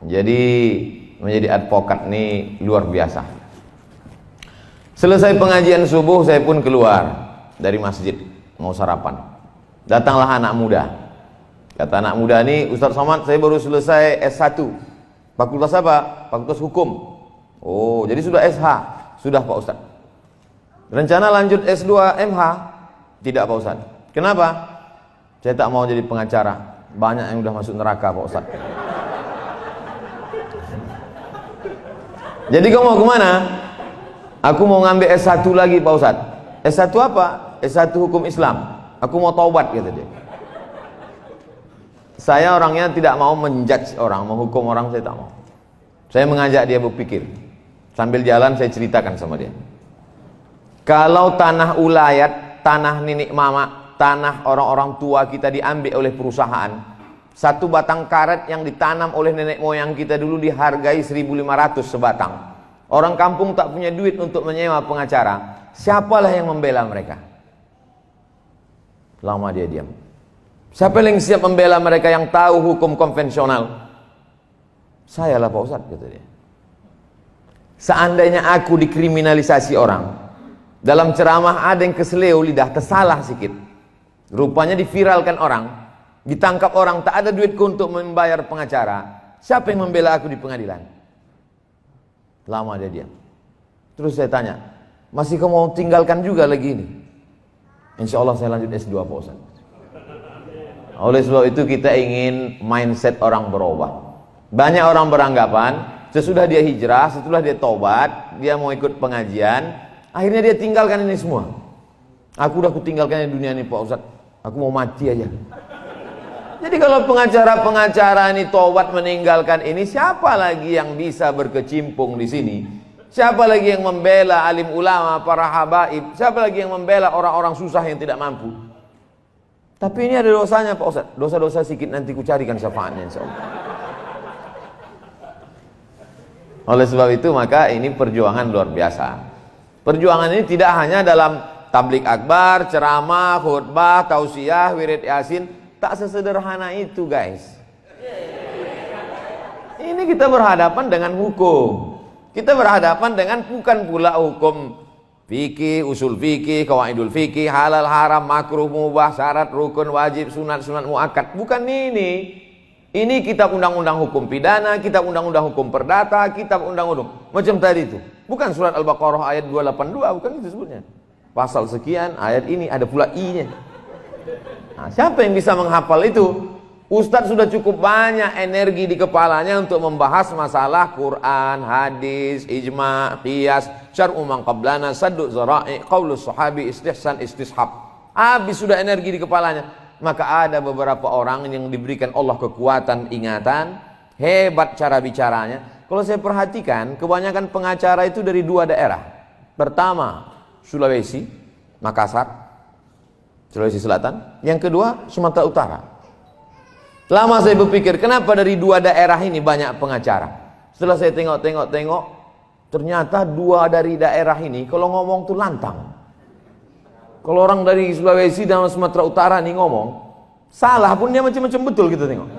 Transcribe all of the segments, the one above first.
Jadi menjadi advokat ini luar biasa. Selesai pengajian subuh, saya pun keluar dari masjid mau sarapan. Datanglah anak muda. Kata anak muda ini, Ustaz Somad, saya baru selesai S1. Fakultas apa? Fakultas Hukum. Oh, jadi sudah SH. Sudah Pak Ustaz. Rencana lanjut S2 MH? Tidak Pak Ustaz. Kenapa? Saya tak mau jadi pengacara. Banyak yang udah masuk neraka Pak Ustaz. Jadi kamu mau kemana? Aku mau ngambil S1 lagi Pak Ustaz. S1 apa? S1 Hukum Islam. Aku mau taubat, kata dia. Saya orangnya tidak mau menjudge orang, menghukum orang saya tak mau. Saya mengajak dia berpikir. Sambil jalan saya ceritakan sama dia. Kalau tanah ulayat, tanah nenek mama, tanah orang-orang tua kita diambil oleh perusahaan, satu batang karet yang ditanam oleh nenek moyang kita dulu dihargai 1.500 sebatang. Orang kampung tak punya duit untuk menyewa pengacara. Siapalah yang membela mereka? Lama dia diam. Siapa yang siap membela mereka yang tahu hukum konvensional? Sayalah Pak Ustadz, kata dia. Seandainya aku dikriminalisasi orang, dalam ceramah ada yang keseleo lidah, tersalah sikit, rupanya diviralkan orang, ditangkap orang, tak ada duitku untuk membayar pengacara. Siapa yang membela aku di pengadilan? Lama dia diam. Terus saya tanya, masih kamu mau tinggalkan juga lagi ini? Insya Allah saya lanjut S2 Pak Ustaz. Oleh sebab itu kita ingin mindset orang berubah. Banyak orang beranggapan sesudah dia hijrah, setelah dia taubat, dia mau ikut pengajian, akhirnya dia tinggalkan ini semua. Aku udah tinggalkan dunia ini Pak Ustaz, aku mau mati aja. Jadi kalau pengacara-pengacara ini taubat meninggalkan ini, siapa lagi yang bisa berkecimpung di sini? Siapa lagi yang membela alim ulama, para habaib? Siapa lagi yang membela orang-orang susah yang tidak mampu? Tapi ini ada dosanya Pak Ustaz. Dosa-dosa sedikit nanti ku carikan syafaatnya insyaallah. Oleh sebab itu maka ini perjuangan luar biasa. Perjuangan ini tidak hanya dalam tablik akbar, ceramah, khutbah, tausiah, wirid yasin. Tak sesederhana itu guys. Ini kita berhadapan dengan hukum. Kita berhadapan dengan bukan pula hukum fikih, usul fikih, qawaidul fikih, halal, haram, makruh, mubah, syarat, rukun, wajib, sunat, sunat muakkad. Bukan ini. Ini kitab undang-undang hukum pidana, kitab undang-undang hukum perdata, kitab undang-undang macam tadi itu. Bukan surat Al-Baqarah ayat 282, bukan itu sebutnya. Pasal sekian, ayat ini ada pula i-nya. Nah, siapa yang bisa menghafal itu? Ustadz sudah cukup banyak energi di kepalanya untuk membahas masalah Quran, hadis, ijma', qiyas, syar'u man qablana, saddu zara'i, qaulus sahabi, istihsan, istishab. Habis sudah energi di kepalanya. Maka ada beberapa orang yang diberikan Allah kekuatan ingatan, hebat cara bicaranya. Kalau saya perhatikan, kebanyakan pengacara itu dari dua daerah. Pertama, Sulawesi, Makassar, Sulawesi Selatan. Yang kedua, Sumatera Utara. Lama saya berpikir, kenapa dari dua daerah ini banyak pengacara? Setelah saya tengok, ternyata dua dari daerah ini kalau ngomong tuh lantang. Kalau orang dari Sulawesi dan Sumatera Utara nih ngomong, salah pun dia macam-macam betul kita tengok.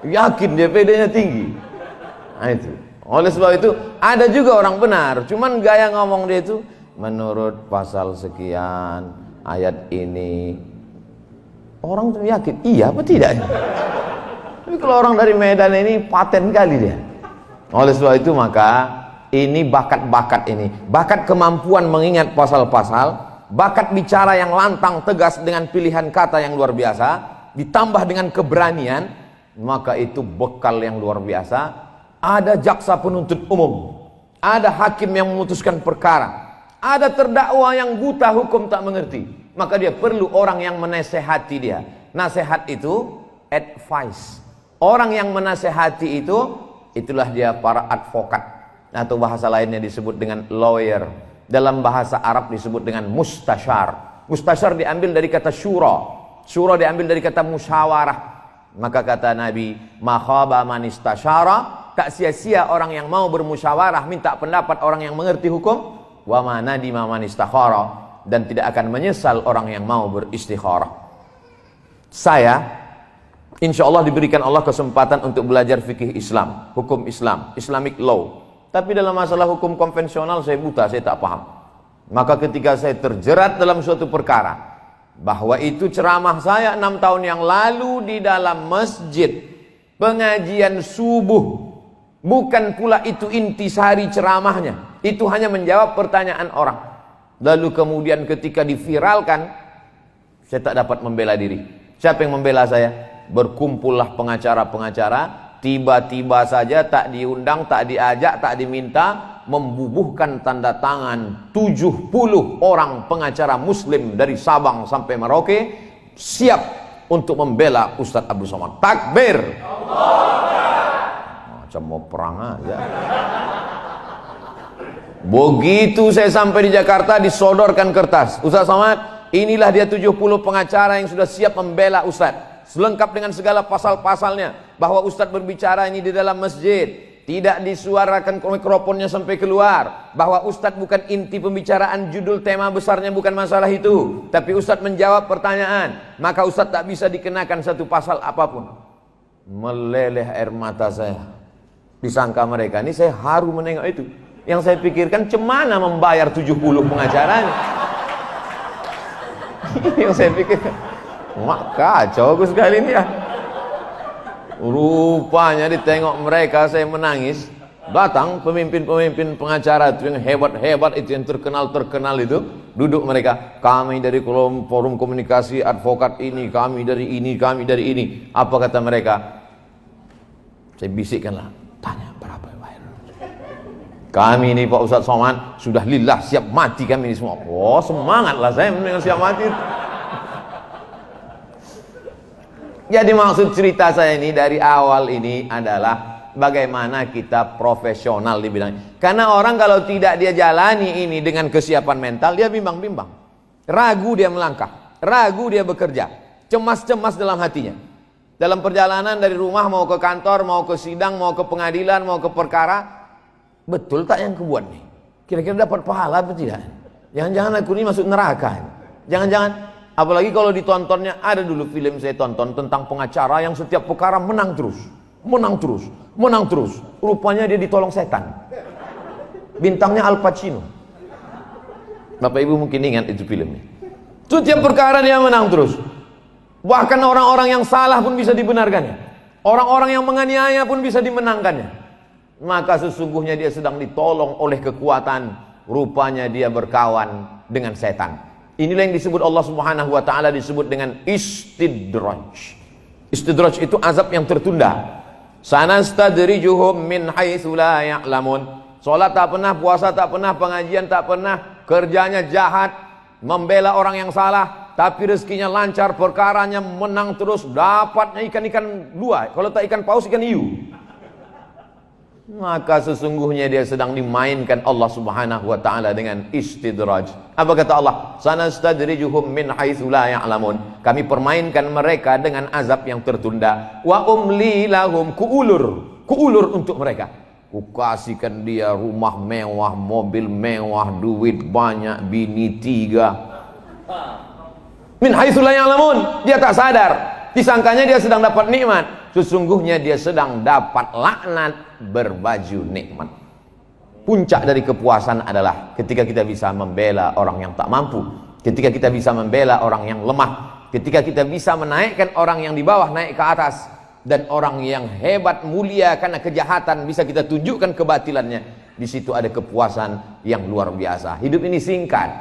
Yakin dia PD-nya tinggi. Nah itu. Oleh sebab itu, ada juga orang benar, cuman gaya ngomong dia itu menurut pasal sekian ayat ini, orang tuh yakin iya apa tidak. Tapi kalau orang dari Medan ini paten kali dia. Oleh sebab itu maka ini bakat-bakat ini, bakat kemampuan mengingat pasal-pasal, bakat bicara yang lantang tegas dengan pilihan kata yang luar biasa, ditambah dengan keberanian, maka itu bekal yang luar biasa. Ada jaksa penuntut umum, ada hakim yang memutuskan perkara, ada terdakwa yang buta hukum tak mengerti, maka dia perlu orang yang menasehati dia. Nasihat itu advice. Orang yang menasehati itu, itulah dia para advokat, atau bahasa lainnya disebut dengan lawyer. Dalam bahasa Arab disebut dengan mustasyar. Mustasyar diambil dari kata syura. Syura diambil dari kata musyawarah. Maka kata Nabi, ma khaba man istasyara, tak sia-sia orang yang mau bermusyawarah, minta pendapat orang yang mengerti hukum. Wa ma nadima man istakhara, dan tidak akan menyesal orang yang mau beristikharah. Saya Insya Allah diberikan Allah kesempatan untuk belajar fikih Islam, hukum Islam, Islamic law. Tapi dalam masalah hukum konvensional saya buta, saya tak paham. Maka ketika saya terjerat dalam suatu perkara, bahwa itu ceramah saya 6 tahun yang lalu di dalam masjid, pengajian subuh, bukan pula itu intisari ceramahnya, itu hanya menjawab pertanyaan orang. Lalu kemudian ketika diviralkan, saya tak dapat membela diri. Siapa yang membela saya? Berkumpullah pengacara-pengacara, tiba-tiba saja tak diundang, tak diajak, tak diminta, membubuhkan tanda tangan 70 orang pengacara muslim dari Sabang sampai Merauke siap untuk membela Ustadz Abdul Somad. Takbir! Macam mau perang aja. Begitu saya sampai di Jakarta, disodorkan kertas, Ustadz Somad, inilah dia 70 pengacara yang sudah siap membela Ustadz, selengkap dengan segala pasal-pasalnya, bahwa Ustadz berbicara ini di dalam masjid, tidak disuarakan mikrofonnya sampai keluar, bahwa Ustadz bukan inti pembicaraan, judul tema besarnya bukan masalah itu, tapi Ustadz menjawab pertanyaan, maka Ustadz tak bisa dikenakan satu pasal apapun. Meleleh air mata saya, disangka mereka ini saya haru menengok itu. Yang saya pikirkan, cemana membayar 70 pengacaranya. Yang saya pikirkan, mak kacau aku sekali ini ya. Rupanya ditengok mereka saya menangis. Datang pemimpin-pemimpin pengacara itu yang hebat-hebat itu, yang terkenal-terkenal itu, duduk mereka. Kami dari forum komunikasi advokat ini, kami dari ini, kami dari ini. Apa kata mereka? Saya bisikkanlah, tanya berapa bayar. Kami ini Pak Ustadz Somad sudah lillah siap mati kami ini semua. Oh semangatlah saya mendengar siap mati. Jadi maksud cerita saya ini dari awal ini adalah bagaimana kita profesional di bidang ini. Karena orang kalau tidak dia jalani ini dengan kesiapan mental, dia bimbang-bimbang. Ragu dia melangkah, ragu dia bekerja, cemas-cemas dalam hatinya. Dalam perjalanan dari rumah mau ke kantor, mau ke sidang, mau ke pengadilan, mau ke perkara, betul tak yang kubuat nih? Kira-kira dapat pahala atau tidak? Jangan-jangan aku ini masuk neraka. Jangan-jangan. Apalagi kalau ditontonnya, ada dulu film saya tonton tentang pengacara yang setiap perkara menang terus, menang terus, menang terus. Rupanya dia ditolong setan. Bintangnya Al Pacino. Bapak Ibu mungkin ingat itu filmnya. Setiap perkara dia menang terus. Bahkan orang-orang yang salah pun bisa dibenarkannya. Orang-orang yang menganiaya pun bisa dimenangkannya. Maka sesungguhnya dia sedang ditolong oleh kekuatan. Rupanya dia berkawan dengan setan. Inilah yang disebut Allah Subhanahu wa taala disebut dengan istidraj. Istidraj itu azab yang tertunda. Sanastadrijuhum min haitsu la ya'lamun. Salat tak pernah, puasa tak pernah, pengajian tak pernah, kerjanya jahat, membela orang yang salah, tapi rezekinya lancar, perkaranya menang terus, dapatnya ikan-ikan dua, kalau tak ikan paus ikan hiu. Maka sesungguhnya dia sedang dimainkan Allah Subhanahu wa taala dengan istidraj. Apa kata Allah? Sanastadrijuhum min haitsu la ya'lamun. Kami permainkan mereka dengan azab yang tertunda. Wa umli lahum, kuulur untuk mereka. Kukasihkan dia rumah mewah, mobil mewah, duit banyak, bini 3. Min haitsu la ya'lamun. Dia tak sadar. Disangkanya dia sedang dapat nikmat. Sesungguhnya dia sedang dapat laknat berbaju nikmat. Puncak dari kepuasan adalah ketika kita bisa membela orang yang tak mampu, ketika kita bisa membela orang yang lemah, ketika kita bisa menaikkan orang yang di bawah naik ke atas, dan orang yang hebat mulia karena kejahatan bisa kita tunjukkan kebatilannya. Di situ ada kepuasan yang luar biasa. Hidup ini singkat.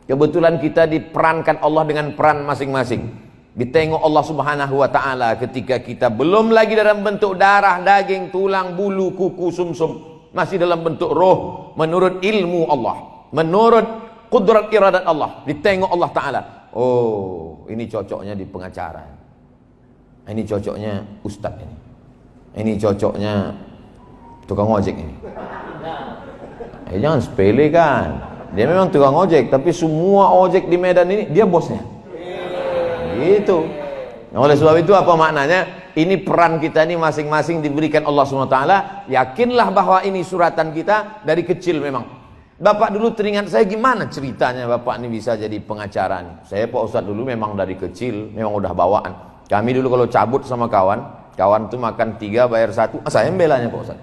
Kebetulan kita diperankan Allah dengan peran masing-masing. Ditengok Allah Subhanahu wa taala ketika kita belum lagi dalam bentuk darah, daging, tulang, bulu, kuku, sumsum, masih dalam bentuk roh menurut ilmu Allah, menurut kudrat iradat Allah. Ditengok Allah taala. Oh, ini cocoknya di pengacara. Ini cocoknya ustaz ini. Ini cocoknya tukang ojek ini. Jangan sepele kan. Dia memang tukang ojek, tapi semua ojek di Medan ini dia bosnya. Itu. Oleh sebab itu apa maknanya? Ini peran kita ini masing-masing diberikan Allah SWT. Yakinlah bahwa ini suratan kita dari kecil memang. Bapak dulu teringat saya gimana ceritanya Bapak ini bisa jadi pengacara nih. Saya Pak Ustadz dulu memang dari kecil memang udah bawaan. Kami dulu kalau cabut sama kawan, kawan tuh makan 3 bayar 1, saya yang belanya Pak Ustaz.